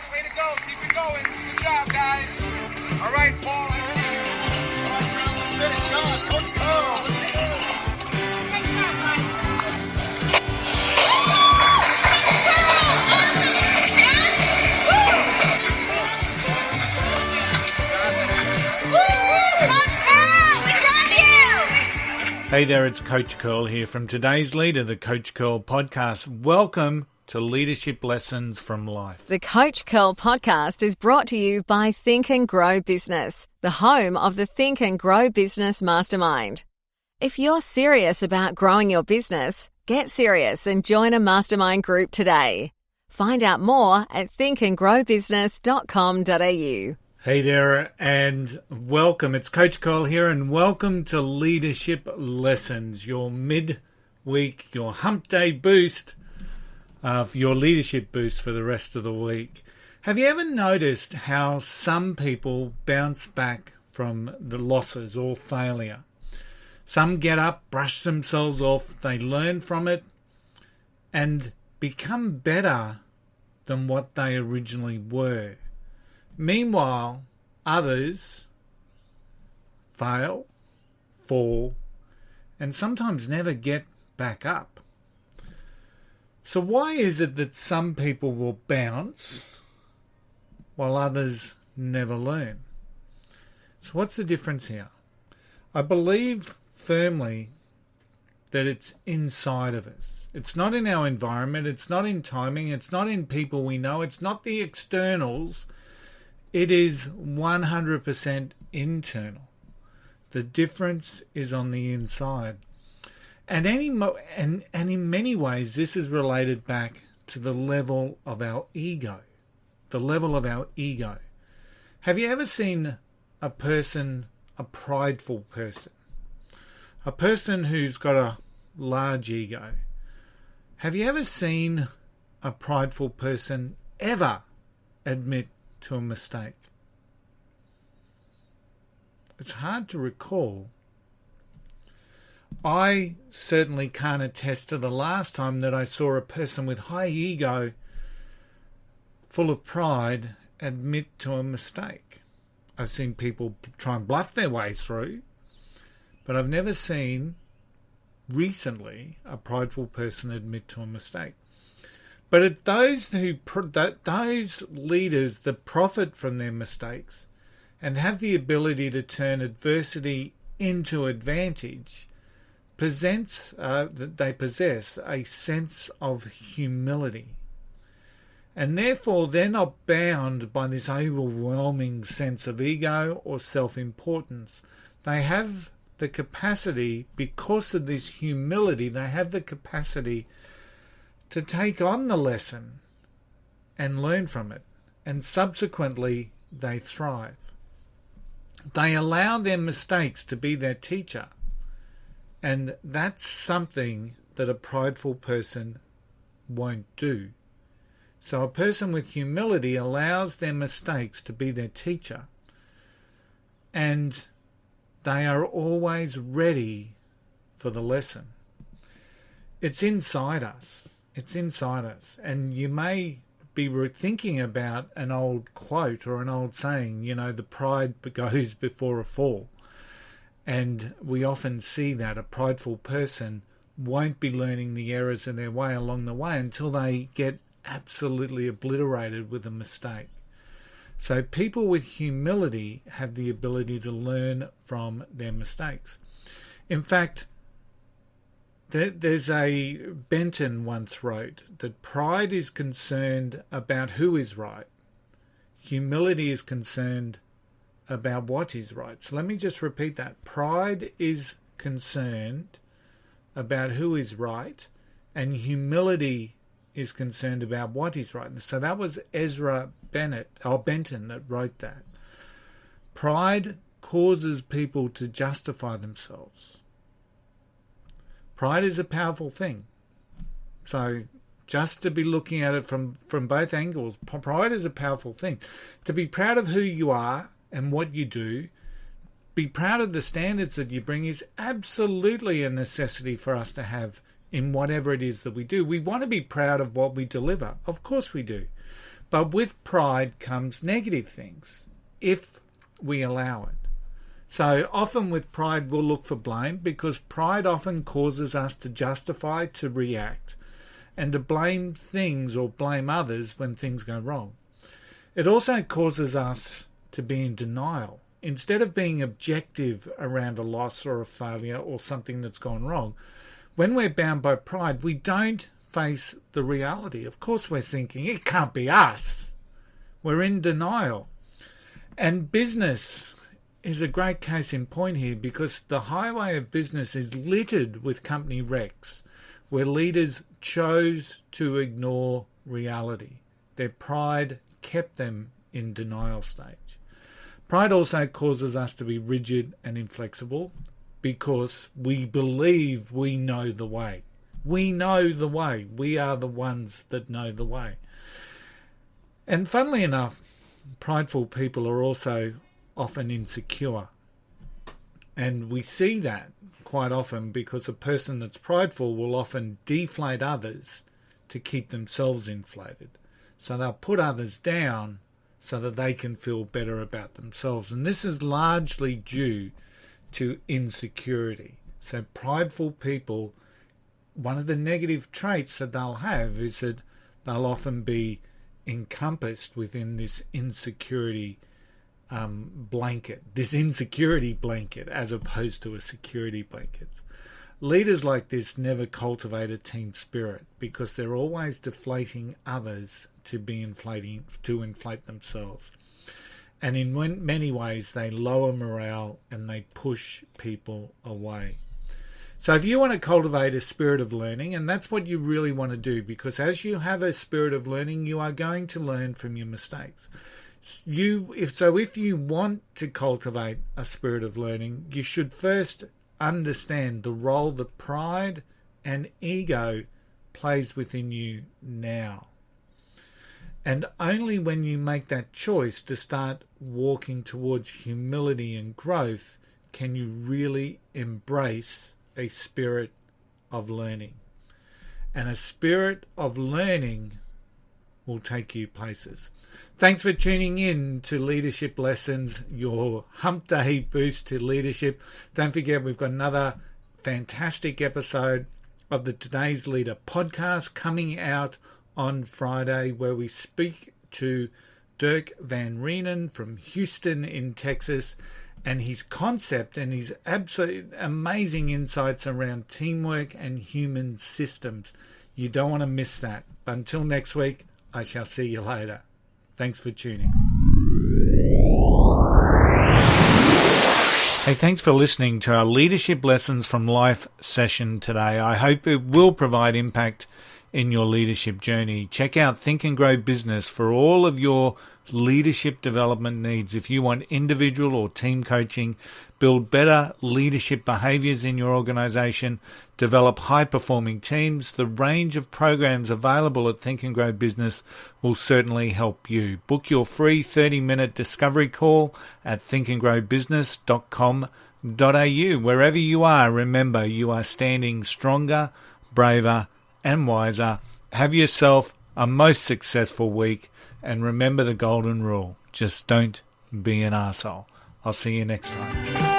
guys. Way to go. Keep it going. Good job, guys. All right, Paul. I see you. All right, fellas. Finish on. Coach Cole. Great job, guys. Hey there, it's Coach Curl here from Today's Leader, the Coach Curl podcast. Welcome to Leadership Lessons from Life. The Coach Curl podcast is brought to you by Think and Grow Business, the home of the Think and Grow Business Mastermind. If you're serious about growing your business, get serious and join a mastermind group today. Find out more at thinkandgrowbusiness.com.au. Hey there, and welcome. It's Coach Curl here, and welcome to Leadership Lessons, your midweek, your hump day boost, your leadership boost for the rest of the week. Have you ever noticed how some people bounce back from the losses or failure? Some get up, brush themselves off, they learn from it, and become better than what they originally were. Meanwhile, others fail, fall, and sometimes never get back up. So why is it that some people will bounce while others never learn? So what's the difference here? I believe firmly that it's inside of us. It's not in our environment, it's not in timing, it's not in people we know, it's not the externals. It is 100% internal. The difference is on the inside. And in many ways, this is related back to the level of our ego. The level of our ego. Have you ever seen a person, a prideful person? A person who's got a large ego. Have you ever seen a prideful person ever admit to a mistake? It's hard to recall. I certainly can't attest to the last time that I saw a person with high ego, full of pride, admit to a mistake. I've seen people try and bluff their way through, but I've never seen recently a prideful person admit to a mistake. But those leaders that profit from their mistakes and have the ability to turn adversity into advantage, they possess a sense of humility. And therefore, they're not bound by this overwhelming sense of ego or self-importance. They have the capacity, because of this humility, they have the capacity to take on the lesson and learn from it, and subsequently they thrive. They allow their mistakes to be their teacher, and that's something that a prideful person won't do. So a person with humility allows their mistakes to be their teacher, and they are always ready for the lesson. It's inside us. It's inside us. And you may be thinking about an old quote or an old saying, the pride goes before a fall. And we often see that a prideful person won't be learning the errors of their way along the way until they get absolutely obliterated with a mistake. So people with humility have the ability to learn from their mistakes. In fact, there's a Benton once wrote that pride is concerned about who is right. Humility is concerned about what is right. So let me just repeat that. Pride is concerned about who is right, and humility is concerned about what is right. So that was Ezra Benton that wrote that. Pride causes people to justify themselves. Pride is a powerful thing. So just to be looking at it from both angles, pride is a powerful thing. To be proud of who you are and what you do, be proud of the standards that you bring, is absolutely a necessity for us to have in whatever it is that we do. We want to be proud of what we deliver. Of course we do. But with pride comes negative things, if we allow it. So often with pride we'll look for blame, because pride often causes us to justify, to react, and to blame things or blame others when things go wrong. It also causes us to be in denial. Instead of being objective around a loss or a failure or something that's gone wrong, when we're bound by pride, we don't face the reality. Of course we're thinking, it can't be us. We're in denial. And business is a great case in point here, because the highway of business is littered with company wrecks where leaders chose to ignore reality. Their pride kept them in denial stage. Pride also causes us to be rigid and inflexible because we believe we know the way. We know the way. We are the ones that know the way. And funnily enough, prideful people are also often insecure. And we see that quite often because a person that's prideful will often deflate others to keep themselves inflated. So they'll put others down so that they can feel better about themselves. And this is largely due to insecurity. So prideful people, one of the negative traits that they'll have is that they'll often be encompassed within this insecurity blanket, as opposed to a security blanket. Leaders like this never cultivate a team spirit because they're always deflating others to inflate themselves. And in many ways, they lower morale and they push people away. So if you want to cultivate a spirit of learning, and that's what you really want to do, because as you have a spirit of learning, you are going to learn from your mistakes. If you want to cultivate a spirit of learning, you should first understand the role that pride and ego plays within you now. And only when you make that choice to start walking towards humility and growth can you really embrace a spirit of learning. And a spirit of learning will take you places. Thanks for tuning in to Leadership Lessons, your hump day boost to leadership. Don't forget, we've got another fantastic episode of the Today's Leader podcast coming out on Friday, where we speak to Dirk Van Reenen from Houston in Texas, and his concept and his absolute amazing insights around teamwork and human systems. You don't want to miss that. But until next week, I shall see you later. Thanks for tuning. Hey, thanks for listening to our Leadership Lessons from Life session today. I hope it will provide impact in your leadership journey. Check out Think and Grow Business for all of your leadership development needs. If you want individual or team coaching, build better leadership behaviors in your organization, develop high-performing teams, the range of programs available at Think and Grow Business will certainly help you. Book your free 30-minute discovery call at thinkandgrowbusiness.com.au. Wherever you are, remember you are standing stronger, braver, and wiser. Have yourself a most successful week, and remember the golden rule: just don't be an arsehole. I'll see you next time.